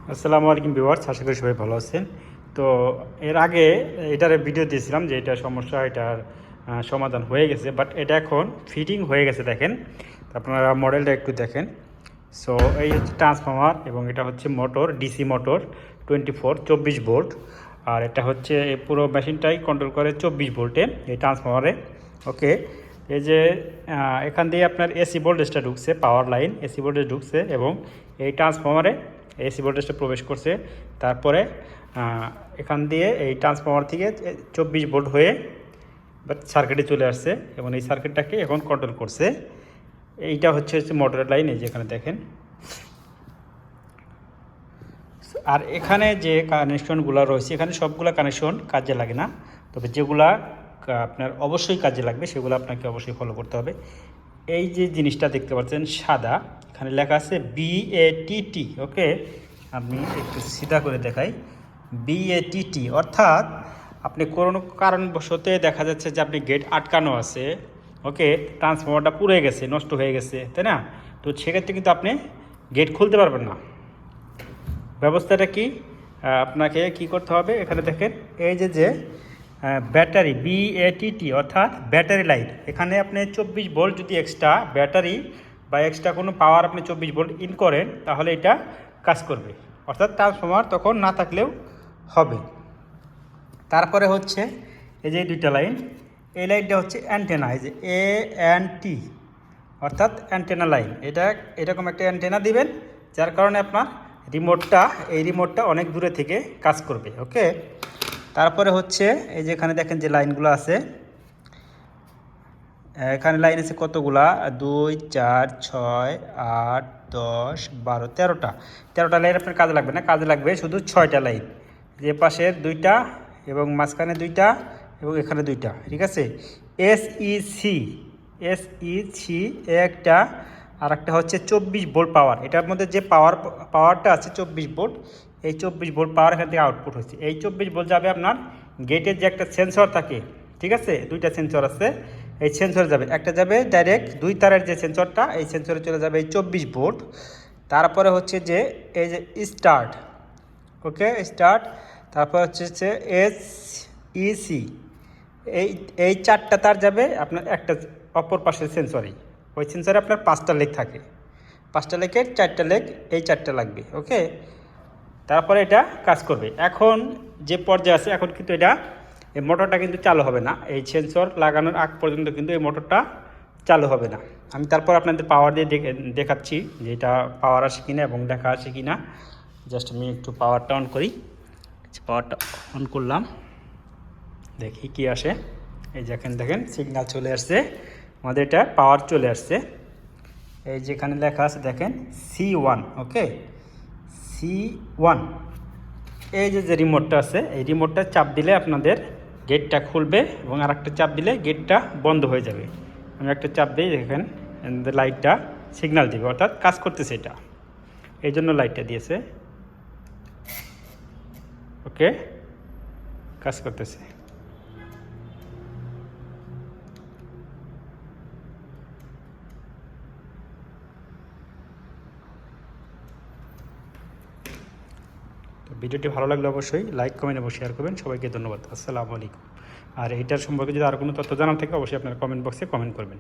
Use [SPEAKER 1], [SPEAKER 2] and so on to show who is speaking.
[SPEAKER 1] আসসালামু আলাইকুম ভিউয়ার্স, আশা করি সবাই ভালো আছেন। তো এর আগে এটার ভিডিও দিয়েছিলাম যে এটা সমস্যা, এটার সমাধান হয়ে গেছে, বাট এটা এখন ফিটিং হয়ে গেছে। দেখেন, আপনারা মডেলটা একটু দেখেন। সো এই হচ্ছে ট্রান্সফর্মার এবং এটা হচ্ছে মোটর, ডিসি মোটর 24 ভোল্ট। আর এটা হচ্ছে এই পুরো মেশিনটাই কন্ট্রোল করে 24 ভোল্টে এই ট্রান্সফর্মারে। ওকে, এই যে এখান দিয়ে আপনার এসি ভোল্টেজটা ঢুকছে, পাওয়ার লাইন এসি ভোল্টেজ ঢুকছে এবং এই ট্রান্সফর্মারে এসি ভোল্টেজটা প্রবেশ করছে। তারপরে এখান দিয়ে এই ট্রান্সফর্মার থেকে 24 ভোল্ট হয়ে সার্কিটে চলে আসছে এবং এই সার্কিটটাকে এখন কন্ট্রোল করছে। এইটা হচ্ছে মোটরের লাইন, এই যেখানে দেখেন। আর এখানে যে কানেকশনগুলো রয়েছে, এখানে সবগুলো কানেকশন কাজে লাগে না, তবে যেগুলা আপনার অবশ্যই কাজে লাগবে সেগুলো আপনাকে অবশ্যই ফলো করতে হবে। এই যে জিনিসটা দেখতে পাচ্ছেন সাদা, এখানে লেখা আছে BATT। ওকে, আমি একটু সিধা করে দেখাই। BATT অর্থাৎ আপনি কোনো কারণবশত দেখা যাচ্ছে যে আপনি গেট আটকানো আছে, ওকে, ট্রান্সফর্মারটা পুড়ে গেছে, নষ্ট হয়ে গেছে, তাই না? তো সেক্ষেত্রে কিন্তু আপনি গেট খুলতে পারবেন না। ব্যবস্থাটা কি, আপনাকে কি করতে হবে, এখানে দেখেন এই যে ব্যাটারি BATT অর্থাৎ ব্যাটারি লাইট। এখানে আপনি 24 ভোল্ট যদি এক্সট্রা ব্যাটারি বা এক্সট্রা কোনো পাওয়ার আপনি 24 ভোল্ট ইন করেন, তাহলে এটা কাজ করবে, অর্থাৎ ট্রান্সফর্মার তখন না থাকলেও হবে। তারপরে হচ্ছে এই যে দুইটা লাইন, এই লাইনটা হচ্ছে অ্যান্টেনা, এই যে ANT অর্থাৎ অ্যান্টেনা লাইন। এটা এরকম একটা অ্যান্টেনা দিবেন, যার কারণে আপনার রিমোটটা অনেক দূরে থেকে কাজ করবে। ওকে, তারপরে হচ্ছে এই যে এখানে দেখেন যে লাইনগুলো আছে, এখানে লাইন আছে কতগুলা, 2 4 6 8 10 12 13টা লাইন আপনার কাজে লাগবে না, কাজে লাগবে শুধু 6টা লাইন। যে পাশের 2টা এবং মাঝখানে 2টা এবং এখানে 2টা, ঠিক আছে। SEC একটা, আর একটা হচ্ছে 24 ভোল্ট পাওয়ার। এটার মধ্যে যে পাওয়ারটা আছে 24 ভোল্ট, এই 24 ভোল্ট পাওয়ার এখান থেকে আউটপুট হচ্ছে। এই 24 ভোল্ট যাবে আপনার গেটের যে একটা সেন্সর থাকে, ঠিক আছে, 2টা সেন্সর আছে, এই সেন্সরে যাবে। একটা যাবে ডাইরেক্ট 2 তারের যে সেন্সরটা, এই সেন্সরে চলে যাবে এই 24 ভোল্ট। তারপরে হচ্ছে যে এই যে স্টার্ট, ওকে স্টার্ট, তারপর হচ্ছে SEC, এই 4টা তার যাবে আপনার একটা অপর পাশের সেন্সরে। ওই সেন্সরে আপনার 5টা লেগ থাকে, 5টা লেগের 4টা লেগ, এই 4টা লাগবে। ওকে, তারপরে এটা কাজ করবে। এখন যে পর্যায়ে আছে, এখন কিন্তু এই মোটরটা কিন্তু চালু হবে না, এই সেন্সর লাগানোর আগ পর্যন্ত কিন্তু এই মোটরটা চালু হবে না। আমি তারপর আপনাদের পাওয়ার দিয়ে দেখাচ্ছি যে এটা পাওয়ার আসে কিনা এবং দেখা আসে কিনা। জাস্ট আমি একটু পাওয়ারটা অন করি, পাওয়ারটা অন করলাম, দেখি কি আসে। এই যেখানে দেখেন সিগন্যাল চলে আসছে, আমাদের এটা পাওয়ার চলে আসছে। এই যেখানে লেখা আছে দেখেন C1, ওকে C1। এই যে রিমোটটা আছে, এই রিমোটটা চাপ দিলে আপনাদের গেটটা খুলবে এবং আর একটা চাপ দিলে গেটটা বন্ধ হয়ে যাবে। আমি একটা চাপ দিই, দেখেন লাইটটা সিগন্যাল দিবে, অর্থাৎ কাজ করতেছে এটা, এই জন্য লাইটটা দিয়েছে। ওকে, কাজ করতেছে। ভিডিওটি ভালো লাগলে অবশ্যই লাইক, কমেন্ট এবং শেয়ার করবেন। সবাইকে ধন্যবাদ। আসসালামু আলাইকুম। আর এইটার সম্পর্কে যদি আর কোনো তথ্য জানার থাকে অবশ্যই আপনারা কমেন্ট বক্সে কমেন্ট করবেন।